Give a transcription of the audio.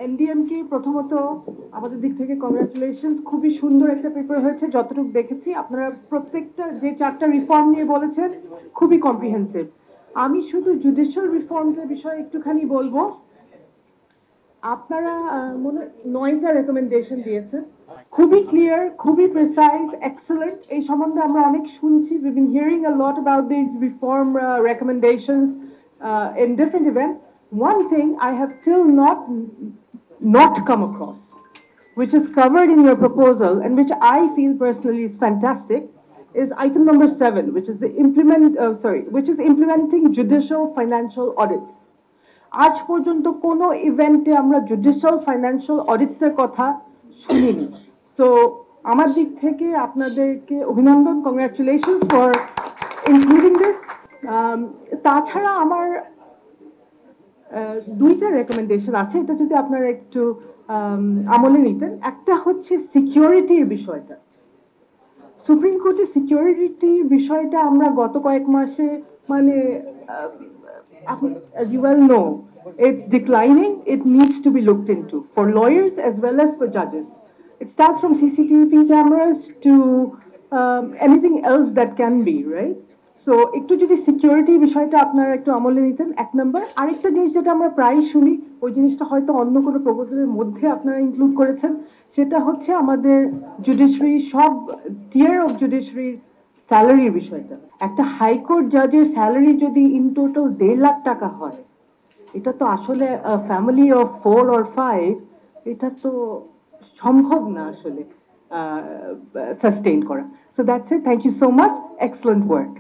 এনডিএমকে প্রথমত আমাদের দিক থেকে কংগ্রাচুলেশন, খুবই সুন্দর একটা পেপার হয়েছে যতটুকু দেখেছি। আপনারা প্রত্যেকটা যে 4টা রিফর্ম নিয়ে বলেছেন খুবই কম্প্রিহেন্সিভ। আমি শুধু জুডিশিয়াল রিফর্মসের বিষয়ে একটুখানি বলবো। আপনারা মনে 9টা রেকমেন্ডেশন দিয়েছেন, খুবই ক্লিয়ার, খুবই প্রিসাইজ, এক্সেলেন্ট। এই সম্বন্ধে আমরা অনেক শুনছি, we bin hearing a lot about this reform recommendations in different events. One thing I have still not come across, which is covered in your proposal and which I feel personally is fantastic, is item number 7, which is implementing judicial financial audits. আজ পর্যন্ত কোনো ইভেন্টে আমরা judicial financial audits এর কথা শুনিনি। তো আমার দিক থেকে আপনাদেরকে অভিনন্দন, কংগ্রাচুলেশন ফর ইনক্লুডিং দিস। তাছাড়া আমার 2টা রেকমেন্ডেশন আছে, এটা যদি আপনারা একটু আমলে নিতেন। একটা হচ্ছে সিকিউরিটির বিষয়টা। সুপ্রিম কোর্টে সিকিউরিটির বিষয়টা আমরা গত কয়েক মাসে মানে as you well know, it's declining. It needs to be looked into for lawyers as well as for judges. It starts from CCTV cameras to anything else that can be, right? So একটু যদি security বিষয়টা আপনারা একটু আমলে নিতেন, 1 নম্বর। আরেকটা জিনিস যেটা আমরা প্রায় শুনি, ওই জিনিসটা হয়তো অন্য কোনো প্রপোজালের মধ্যে আপনারা ইনক্লুড করেছেন, সেটা হচ্ছে আমাদের জুডিশিয়ারি সব টিয়ার অফ জুডিশিয়ারির স্যালারির বিষয়টা। একটা হাইকোর্ট জাজের স্যালারি যদি ইন টোটাল 1.5 লাখ টাকা হয়, এটা তো আসলে ফ্যামিলি অফ 4 or 5 এটা তো সম্ভব না আসলে সাস্টেইন করা। So that's it, thank you so much, excellent work.